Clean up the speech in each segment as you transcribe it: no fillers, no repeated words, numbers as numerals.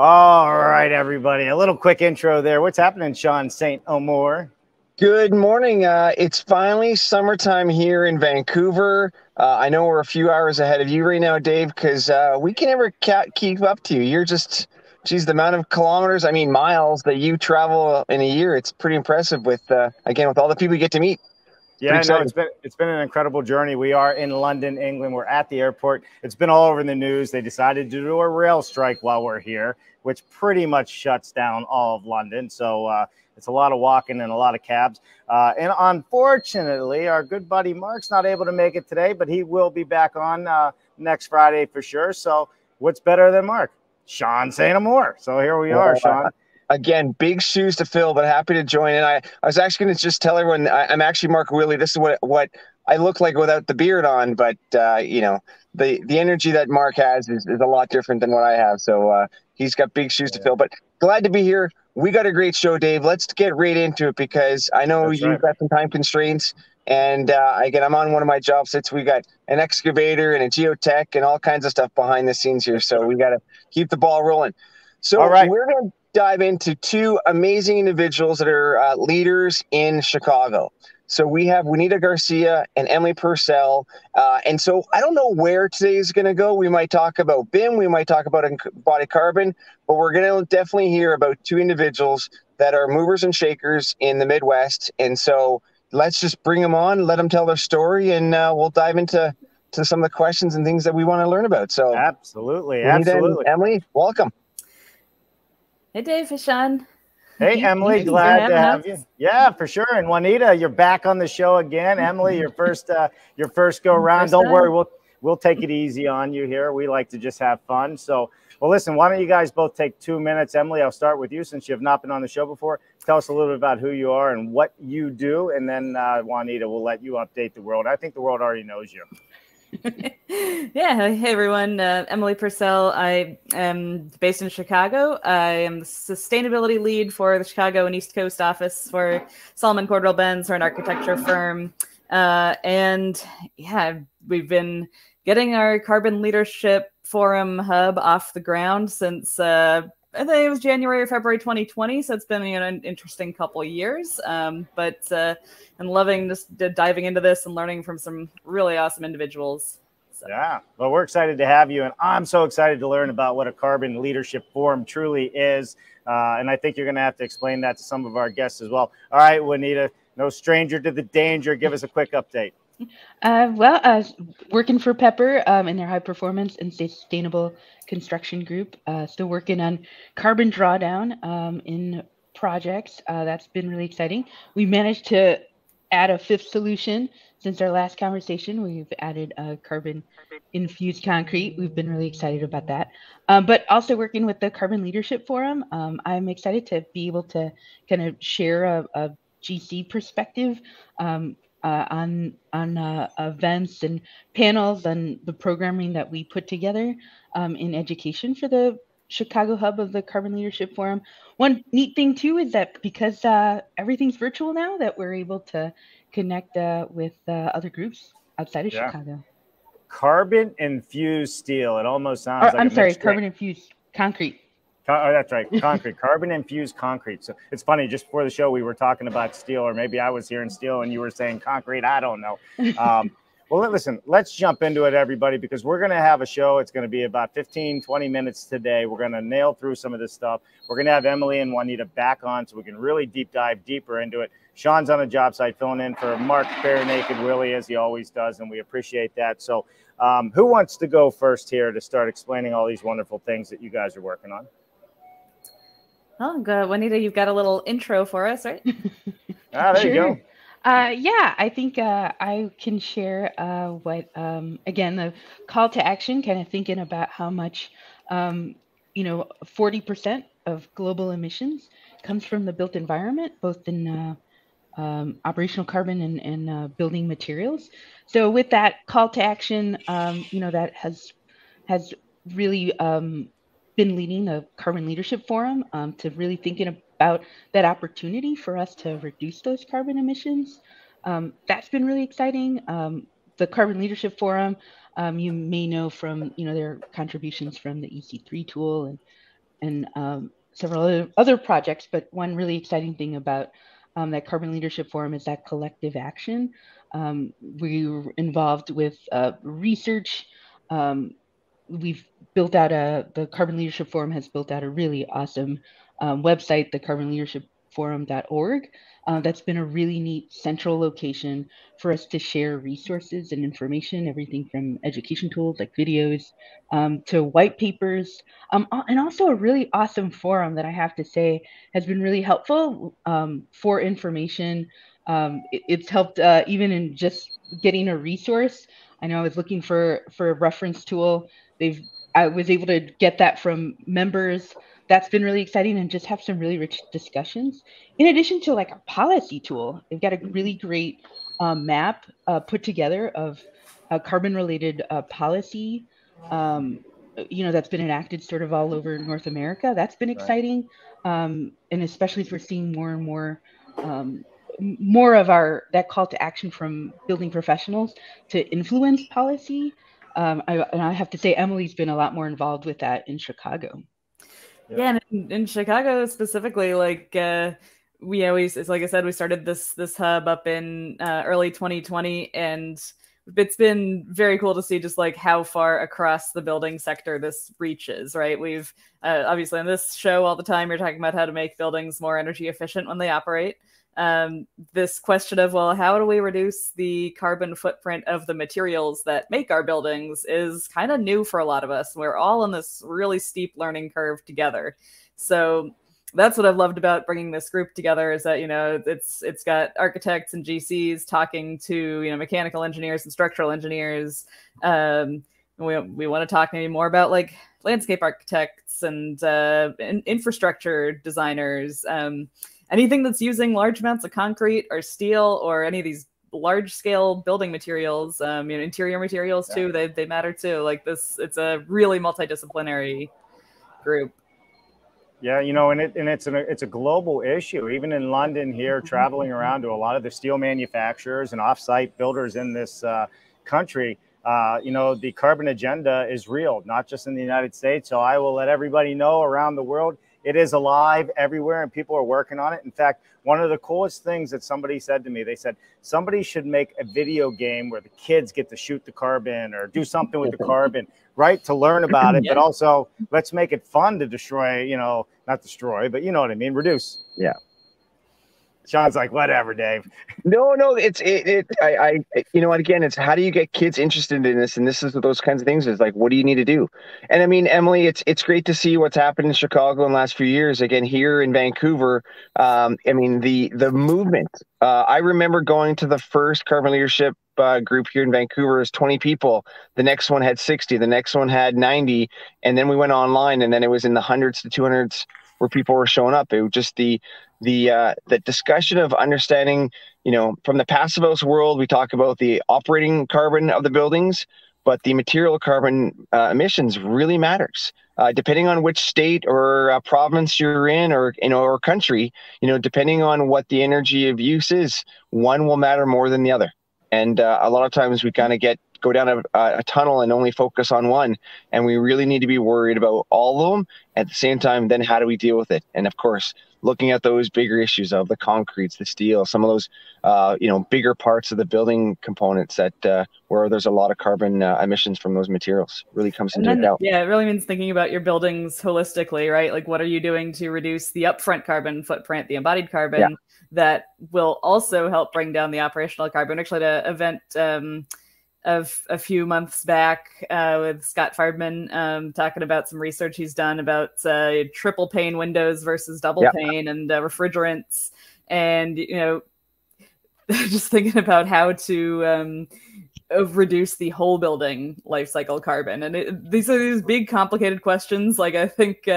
All right, everybody. A little quick intro there. What's happening, Sean St. Omer? Good morning. It's finally summertime here in Vancouver. I know we're a few hours ahead of you right now, Dave, because we can never keep up to you. You're just, geez, the amount of kilometers, miles that you travel in a year. It's pretty impressive with, again, with all the people you get to meet. Yeah, no, it's been an incredible journey. We are in London, England. We're at the airport. It's been all over in the news. They decided to do a rail strike while we're here, which pretty much shuts down all of London. So it's a lot of walking and a lot of cabs. And unfortunately, our good buddy Mark's not able to make it today, but he will be back on next Friday for sure. So what's better than Mark? Sean St. Omer. So here we are, Sean. Again, big shoes to fill, but happy to join in. I was actually going to just tell everyone I'm actually Mark Willey. This is what I look like without the beard on, but the energy that Mark has is a lot different than what I have. So he's got big shoes to fill. But glad to be here. We got a great show, Dave. Let's get right into it because I know you've got some time constraints. And again, I'm on one of my job sites. We got an excavator and a geotech and all kinds of stuff behind the scenes here. So we got to keep the ball rolling. So we're going to dive into two amazing individuals that are leaders in Chicago. So we have Juanita Garcia and Emily Purcell. And so I don't know where today is going to go. We might talk about BIM. We might talk about embodied carbon. But we're going to definitely hear about two individuals that are movers and shakers in the Midwest. And so let's just bring them on, let them tell their story, and we'll dive into some of the questions and things that we want to learn about. So absolutely. Emily, welcome. Hey, Dave. Hey, Sean. Hey, Emily. Glad to have you. Yeah, for sure. And Juanita, you're back on the show again. Emily, your first go around. Don't worry, we'll take it easy on you here. We like to just have fun. So, well, listen, why don't you guys both take 2 minutes? Emily, I'll start with you since you have not been on the show before. Tell us a little bit about who you are and what you do. And then Juanita, we'll let you update the world. I think the world already knows you. Yeah. Hey, everyone. Emily Purcell. I am based in Chicago. I am the sustainability lead for the Chicago and East Coast office for Solomon Cordwell Benz, we're an architecture firm. And yeah, we've been getting our Carbon Leadership Forum hub off the ground since I think it was January or February 2020. So it's been an interesting couple of years. But I'm loving just diving into this and learning from some really awesome individuals. So. Yeah, well, we're excited to have you. And I'm so excited to learn about what a Carbon Leadership Forum truly is. And I think you're going to have to explain that to some of our guests as well. All right, Juanita, no stranger to the danger. Give us a quick update. Working for Pepper in their high performance and sustainable construction group. Still working on carbon drawdown in projects. That's been really exciting. We managed to add a fifth solution since our last conversation. We've added carbon infused concrete. We've been really excited about that. But also working with the Carbon Leadership Forum. I'm excited to be able to kind of share a GC perspective on events and panels and the programming that we put together in education for the Chicago hub of the Carbon Leadership Forum. One neat thing too is that because everything's virtual now, that we're able to connect with other groups outside of Chicago. Carbon infused steel. It almost sounds like carbon infused concrete. Oh, that's right. Concrete, carbon infused concrete. So it's funny, just before the show, we were talking about steel, or maybe I was hearing steel and you were saying concrete. I don't know. Well, listen, let's jump into it, everybody, because we're going to have a show. It's going to be about 15, 20 minutes today. We're going to nail through some of this stuff. We're going to have Emily and Juanita back on so we can really deep dive deeper into it. Sean's on a job site filling in for Mark Bare Naked Willie, as he always does, and we appreciate that. So who wants to go first here to start explaining all these wonderful things that you guys are working on? Oh, good. Juanita, you've got a little intro for us, right? There you go. Yeah, I think I can share what, again, the call to action, kind of thinking about how much, 40% of global emissions comes from the built environment, both in operational carbon and building materials. So with that call to action, that has really been leading the Carbon Leadership Forum to really thinking about that opportunity for us to reduce those carbon emissions. That's been really exciting. The Carbon Leadership Forum, you may know from their contributions from the EC3 tool and several other projects, but one really exciting thing about that Carbon Leadership Forum is that collective action. We were involved with research. We've built out the Carbon Leadership Forum has built out a really awesome website, the carbonleadershipforum.org. That's been a really neat central location for us to share resources and information, everything from education tools like videos to white papers, and also a really awesome forum that I have to say has been really helpful for information. It's helped even in just getting a resource. I know I was looking for a reference tool. I was able to get that from members. That's been really exciting, and just have some really rich discussions. In addition to like a policy tool, they've got a really great map put together of carbon-related policy, that's been enacted sort of all over North America. That's been exciting, and especially as we're seeing more and more of that call to action from building professionals to influence policy. I have to say, Emily's been a lot more involved with that in Chicago. Yeah, and in Chicago specifically, like it's like I said, we started this hub up in early 2020, and it's been very cool to see just like how far across the building sector this reaches, right? We've obviously on this show all the time, you're talking about how to make buildings more energy efficient when they operate. This question of, well, how do we reduce the carbon footprint of the materials that make our buildings is kind of new for a lot of us. We're all on this really steep learning curve together. So that's what I've loved about bringing this group together, is that, it's got architects and GCs talking to, mechanical engineers and structural engineers. We want to talk maybe more about like landscape architects and infrastructure designers, anything that's using large amounts of concrete or steel or any of these large scale building materials, interior materials too, they matter too. Like this, it's a really multidisciplinary group. Yeah, and it's a global issue. Even in London here, traveling around to a lot of the steel manufacturers and offsite builders in this country, the carbon agenda is real, not just in the United States. So I will let everybody know around the world, it is alive everywhere, and people are working on it. In fact, one of the coolest things that somebody said to me, they said somebody should make a video game where the kids get to shoot the carbon or do something with the carbon, right? To learn about it, but also let's make it fun to destroy, not destroy, but you know what I mean, reduce. Yeah. Sean's like, whatever, Dave. No, again, it's how do you get kids interested in this? And this is those kinds of things is like, what do you need to do? And I mean, Emily, it's great to see what's happened in Chicago in the last few years. Again, here in Vancouver, the movement. I remember going to the first Carbon Leadership group here in Vancouver is 20 people. The next one had 60. The next one had 90. And then we went online, and then it was in the hundreds to 200s where people were showing up. It was just the discussion of understanding, from the passive house world, we talk about the operating carbon of the buildings, but the material carbon emissions really matters. Depending on which state or province you're in, or or country, depending on what the energy of use is, one will matter more than the other. And a lot of times we kind of go down a tunnel and only focus on one. And we really need to be worried about all of them at the same time. Then how do we deal with it? And of course, looking at those bigger issues of the concretes, the steel, some of those, bigger parts of the building components that where there's a lot of carbon emissions from those materials really comes into account. Yeah, it really means thinking about your buildings holistically, right? Like, what are you doing to reduce the upfront carbon footprint, the embodied carbon that will also help bring down the operational carbon? Actually, at an event of a few months back with Scott Fardman talking about some research he's done about triple pane windows versus double pane and refrigerants, and just thinking about how to reduce the whole building life cycle carbon. And these are these big complicated questions. Like, I think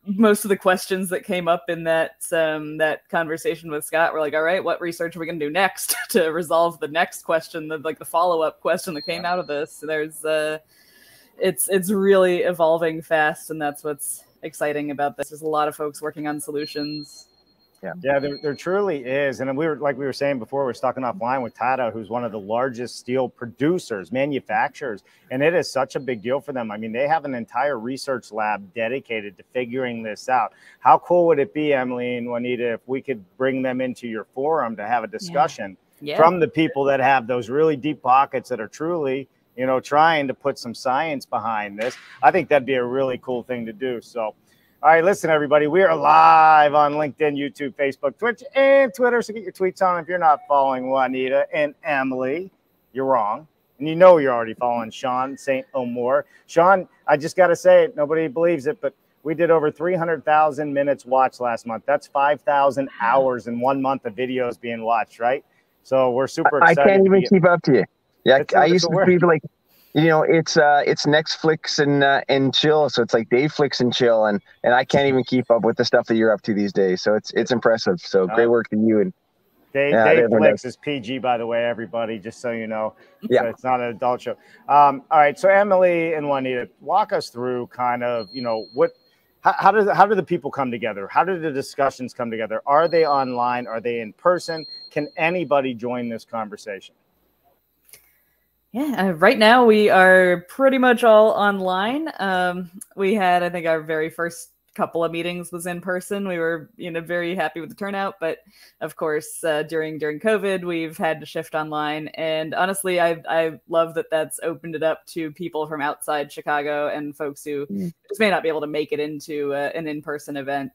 most of the questions that came up in that conversation with Scott were like, all right, what research are we going to do next to resolve the next question, the follow-up question that came out of this? There's it's really evolving fast, and that's what's exciting about this. There's a lot of folks working on solutions. Yeah, there truly is. And we were saying before, we're talking offline with Tata, who's one of the largest steel producers, manufacturers, and it is such a big deal for them. I mean, they have an entire research lab dedicated to figuring this out. How cool would it be, Emily and Juanita, if we could bring them into your forum to have a discussion from the people that have those really deep pockets that are truly, trying to put some science behind this? I think that'd be a really cool thing to do. So, all right, listen, everybody, we are live on LinkedIn, YouTube, Facebook, Twitch, and Twitter. So get your tweets on. If you're not following Juanita and Emily, you're wrong. And you're already following Sean St. Omore. Sean, I just got to say it. Nobody believes it, but we did over 300,000 minutes watched last month. That's 5,000 hours in 1 month of videos being watched, right? So we're super excited. I can't even keep up to you. Yeah, I used to be like, it's Netflix and chill, so it's like Dayflix and chill, and I can't even keep up with the stuff that you're up to these days. So it's impressive. So great work to you. And Dayflix is PG, by the way, everybody, just so you know. So it's not an adult show. All right, so Emily and Juanita, walk us through kind of how do the people come together? How do the discussions come together? Are they online? Are they in person? Can anybody join this conversation? Yeah, right now we are pretty much all online. We had, I think, our very first couple of meetings was in person. We were, very happy with the turnout, but of course, during COVID, we've had to shift online. And honestly, I love that that's opened it up to people from outside Chicago and folks who just may not be able to make it into an in-person event.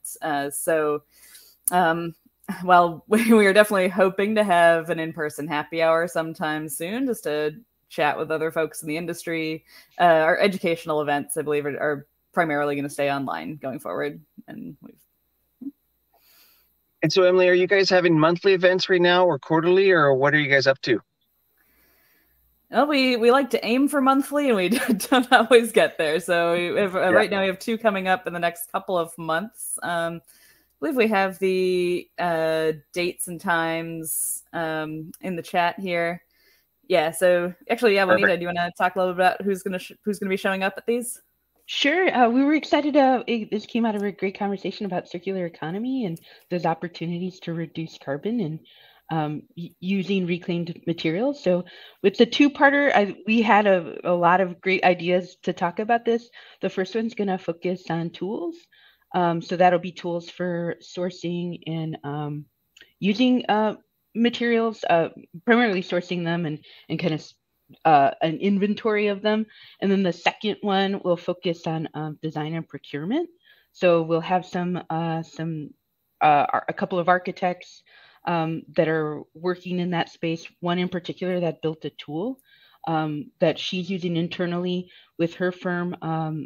While we are definitely hoping to have an in-person happy hour sometime soon, just to chat with other folks in the industry. Our educational events, I believe, are primarily going to stay online going forward. And so, Emily, are you guys having monthly events right now, or quarterly, or what are you guys up to? Well, we like to aim for monthly, and we don't always get there. So right now we have 2 coming up in the next couple of months. I believe we have the dates and times in the chat here. Yeah. So actually, Juanita, do you want to talk a little bit about who's going to be showing up at these? Sure. We were excited. This came out of a great conversation about circular economy and those opportunities to reduce carbon and using reclaimed materials. So with the 2-parter, we had a lot of great ideas to talk about this. The first one's going to focus on tools. So that'll be tools for sourcing and using materials, primarily sourcing them and kind of an inventory of them. And then the second one will focus on design and procurement. So we'll have a couple of architects that are working in that space. One in particular that built a tool that she's using internally with her firm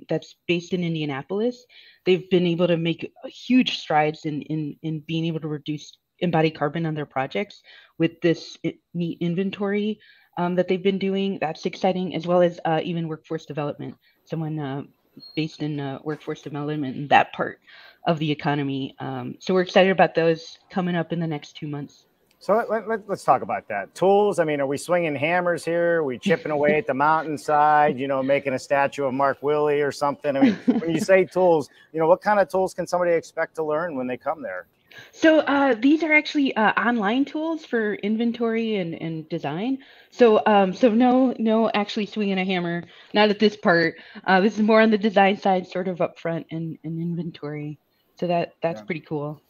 that's based in Indianapolis. They've been able to make huge strides in being able to reduce embodied carbon on their projects with this neat inventory that they've been doing. That's exciting, as well as even workforce development, someone based in workforce development in that part of the economy. So we're excited about those coming up in the next 2 months. So let's talk about that. Tools, I mean, are we swinging hammers here? Are we chipping away at the mountainside, making a statue of Mark Willey or something? I mean, when you say tools, what kind of tools can somebody expect to learn when they come there? So these are actually online tools for inventory and design. So no actually swinging a hammer, not at this part. This is more on the design side, sort of upfront and inventory. So that's pretty cool.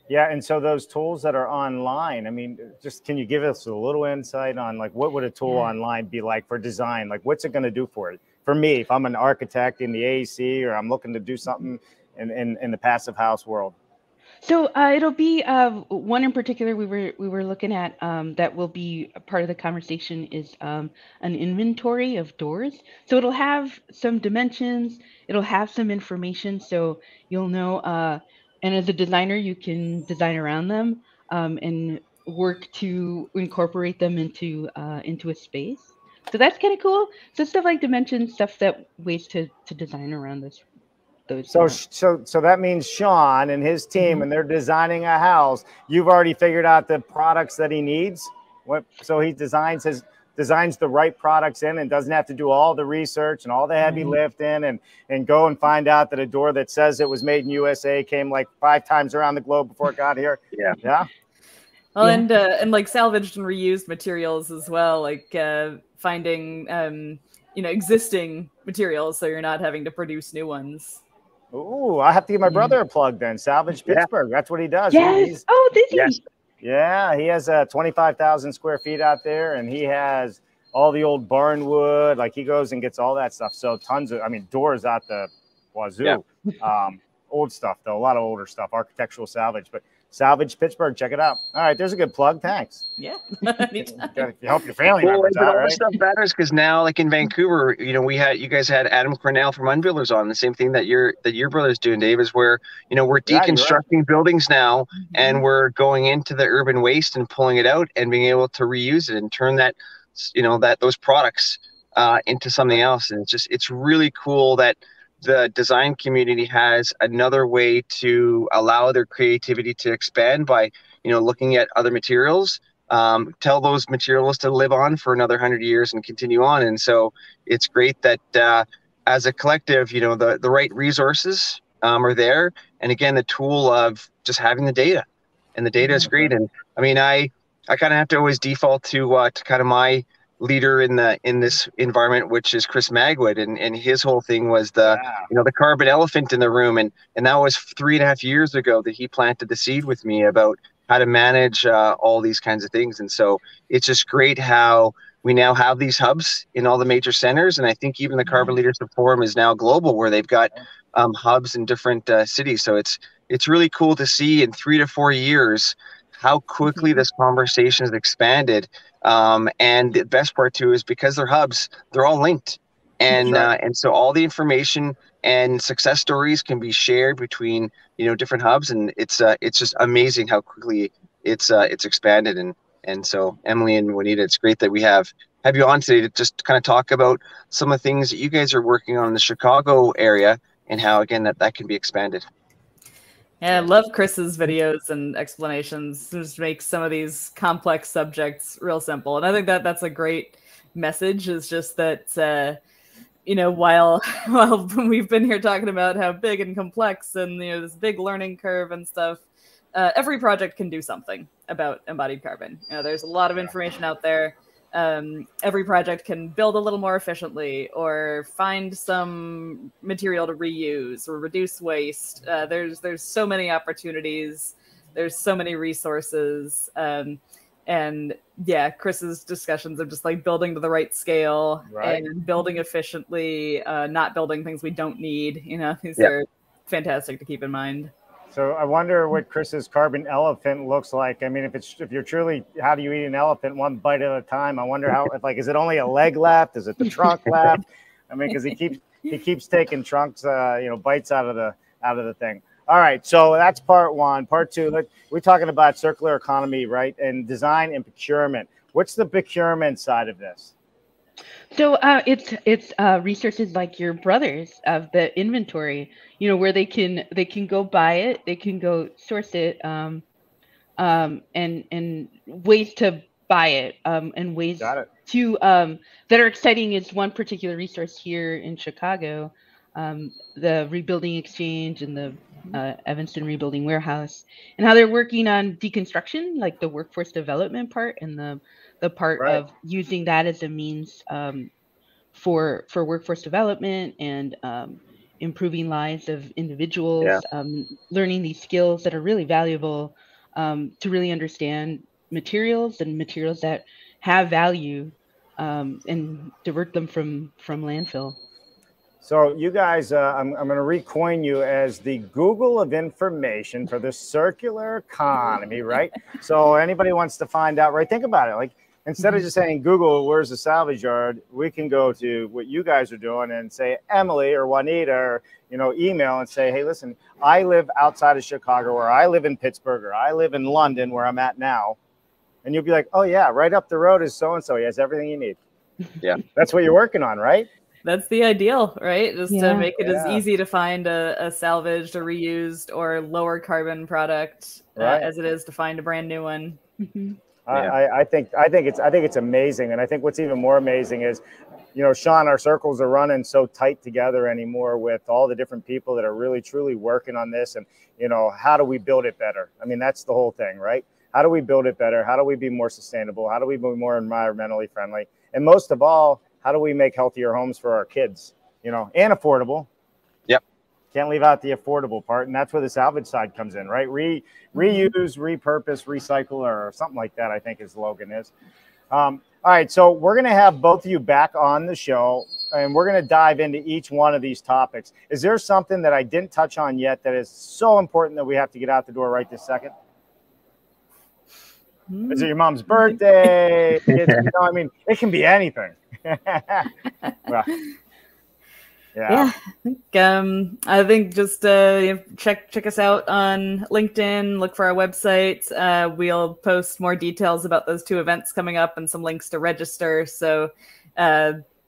Yeah, and so those tools that are online, I mean, just can you give us a little insight on like what would a tool online be like for design? Like what's it going to do for it? For me, if I'm an architect in the AEC or I'm looking to do something in the passive house world. So it'll be one in particular we were looking at that will be a part of the conversation is an inventory of doors. So it'll have some dimensions, it'll have some information, so you'll know. And as a designer, you can design around them and work to incorporate them into a space. So that's kind of cool. So stuff like dimensions, stuff that ways to design around this. So that means Sean and his team, and they're designing a house. You've already figured out the products that he needs. So he designs the right products in and doesn't have to do all the research and all the heavy lifting and go and find out that a door that says it was made in USA came like 5 times around the globe before it got here. Yeah. Well, and like salvaged and reused materials as well, like finding existing materials so you're not having to produce new ones. Ooh, I have to give my brother a plug then. Salvage Pittsburgh. That's what he does. Yes. Did he? Yes. Yeah, he has 25,000 square feet out there, and he has all the old barn wood. Like he goes and gets all that stuff. So tons of, doors out the wazoo. Yeah. Old stuff though, a lot of older stuff, architectural salvage. But Salvage Pittsburgh, check it out. All right, there's a good plug. Thanks. Yeah. Gotta help your family members out, all right? this stuff matters because now, like in Vancouver, you guys had Adam Cornell from Unbuilders on. The same thing that your brother's doing, Dave, is where we're deconstructing buildings now, and we're going into the urban waste and pulling it out and being able to reuse it and turn that, those products into something else. And it's really cool that the design community has another way to allow their creativity to expand by, looking at other materials, tell those materials to live on for another 100 years and continue on. And so it's great that as a collective, the right resources are there. And again, the tool of just having the data, and the data is great. And I kind of have to always default to kind of my leader in this environment, which is Chris Magwood, and his whole thing was the carbon elephant in the room, and that was 3.5 years ago that he planted the seed with me about how to manage all these kinds of things. And so it's just great how we now have these hubs in all the major centers, and I think even the Carbon Leadership Forum is now global, where they've got hubs in different cities. So it's really cool to see in 3 to 4 years how quickly this conversation has expanded. And the best part too is because they're hubs, they're all linked, and so all the information and success stories can be shared between different hubs, and it's just amazing how quickly it's expanded. And so Emily and Juanita, it's great that we have you on today to just kind of talk about some of the things that you guys are working on in the Chicago area and how again that can be expanded. Yeah, I love Chris's videos and explanations. Just makes some of these complex subjects real simple. And I think that's a great message, is just that, while we've been here talking about how big and complex and, this big learning curve and stuff, every project can do something about embodied carbon. There's a lot of information out there. Every project can build a little more efficiently or find some material to reuse or reduce waste. There's so many opportunities. There's so many resources. And yeah, Chris's discussions of just like building to the right scale and building efficiently, not building things we don't need. These are fantastic to keep in mind. So I wonder what Chris's carbon elephant looks like. If you're truly, how do you eat an elephant one bite at a time? I wonder how, is it only a leg left? Is it the trunk left? Because he keeps taking trunks, bites out of the thing. All right. So that's part one. Part two, we're talking about circular economy, right? And design and procurement. What's the procurement side of this? So it's resources like your brothers of the inventory, where they can go buy it, they can go source it, and ways to buy it, and ways to that are exciting is one particular resource here in Chicago, the Rebuilding Exchange and the Evanston Rebuilding Warehouse, and how they're working on deconstruction, like the workforce development part and the part of using that as a means for workforce development and improving lives of individuals, learning these skills that are really valuable to really understand materials and materials that have value, and divert them from landfill. So you guys, I'm going to recoin you as the Google of information for the circular economy, right? So anybody wants to find out, right? Think about it. Like, instead of just saying, Google, where's the salvage yard? We can go to what you guys are doing and say, Emily or Juanita, or, email and say, hey, listen, I live outside of Chicago, or I live in Pittsburgh, or I live in London, where I'm at now. And you'll be like, oh yeah, right up the road is so-and-so. He has everything you need. Yeah. That's what you're working on, right? That's the ideal, right? Just to make it as easy to find a salvaged or reused or lower carbon product as it is to find a brand new one. Mm-hmm. I think it's amazing, and I think what's even more amazing is, Sean, our circles are running so tight together anymore with all the different people that are really truly working on this, and how do we build it better? I mean, that's the whole thing, right? How do we build it better? How do we be more sustainable? How do we be more environmentally friendly? And most of all, how do we make healthier homes for our kids, and affordable? Yep. Can't leave out the affordable part. And that's where the salvage side comes in, right? Reuse, repurpose, recycle, or something like that, I think his slogan is. All right. So we're going to have both of you back on the show, and we're going to dive into each one of these topics. Is there something that I didn't touch on yet that is so important that we have to get out the door right this second? Is it your mom's birthday? I mean, it can be anything. Well, I think just check us out on LinkedIn, look for our website. We'll post more details about those 2 events coming up and some links to register. So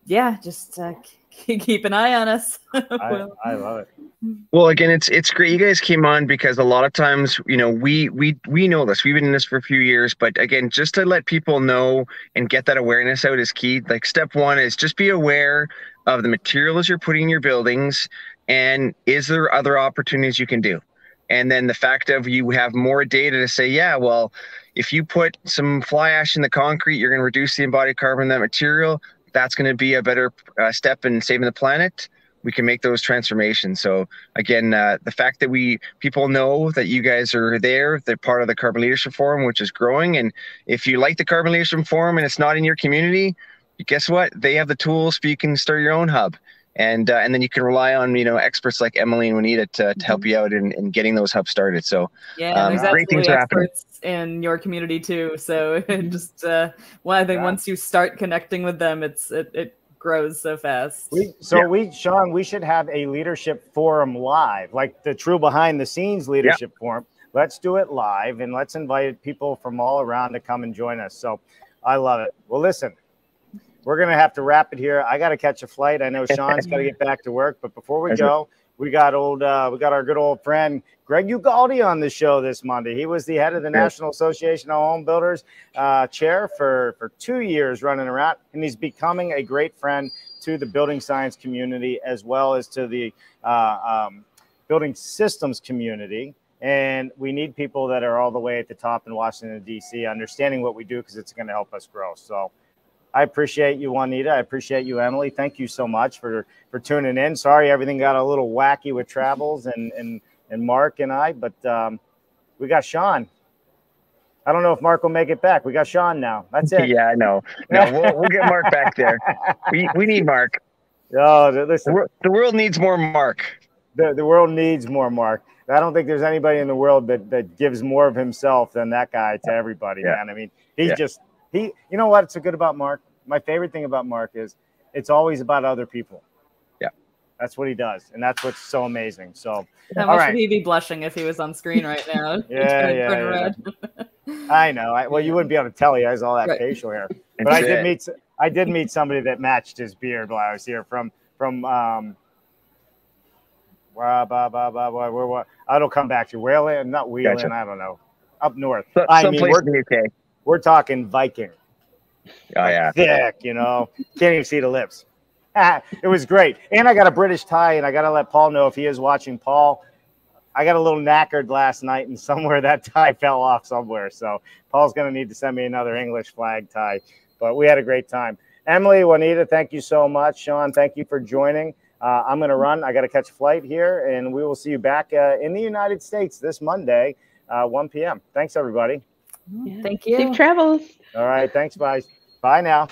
just keep an eye on us. I love it. Well, again, it's great you guys came on, because a lot of times, we know this. We've been in this for a few years, but again, just to let people know and get that awareness out is key. Like, step 1 is just be aware of the materials you're putting in your buildings, and is there other opportunities you can do? And then the fact of you have more data to say, yeah, well, if you put some fly ash in the concrete, you're going to reduce the embodied carbon in that material. That's going to be a better step in saving the planet. We can make those transformations. So again, the fact that people know that you guys are there, they're part of the Carbon Leadership Forum, which is growing. And if you like the Carbon Leadership Forum and it's not in your community, guess what? They have the tools for you can start your own hub. And then you can rely on, experts like Emily and Juanita to help you out in getting those hubs started. So there's great things are happening in your community too. So just I think once you start connecting with them, it grows so fast. Sean, we should have a leadership forum live, like the true behind the scenes leadership forum. Let's do it live, and let's invite people from all around to come and join us. So I love it. Well, listen, we're going to have to wrap it here. I got to catch a flight. I know Sean's got to get back to work, but before we go, we got our good old friend Greg Ugaldi on the show this Monday. He was the head of the National Association of Home Builders chair for 2 years running around, and he's becoming a great friend to the building science community as well as to the building systems community. And we need people that are all the way at the top in Washington, D.C., understanding what we do, because it's going to help us grow. So I appreciate you, Juanita. I appreciate you, Emily. Thank you so much for tuning in. Sorry, everything got a little wacky with travels and Mark and I, but we got Sean. I don't know if Mark will make it back. We got Sean now. That's it. Yeah, I know. No, we'll get Mark back there. We need Mark. Oh, listen. The world needs more Mark. The world needs more Mark. I don't think there's anybody in the world that gives more of himself than that guy to everybody, man. I mean, you know what's so good about Mark? My favorite thing about Mark is it's always about other people. Yeah. That's what he does. And that's what's so amazing. So, how much would he be blushing if he was on screen right now? Yeah. I know. Well, you wouldn't be able to tell he has all that facial hair. But I did meet somebody that matched his beard while I was here from it'll come back to Wheeling, not Wheeling, gotcha. I don't know. Up north. Someplace in the UK. We're talking Viking. Oh, yeah. Thick, can't even see the lips. It was great. And I got a British tie, and I got to let Paul know if he is watching. Paul, I got a little knackered last night, and somewhere that tie fell off somewhere. So Paul's going to need to send me another English flag tie. But we had a great time. Emily, Juanita, thank you so much. Sean, thank you for joining. I'm going to run. I got to catch a flight here, and we will see you back in the United States this Monday, 1 p.m. Thanks, everybody. Yeah. Thank you. Safe travels. All right. Thanks, guys. Bye now.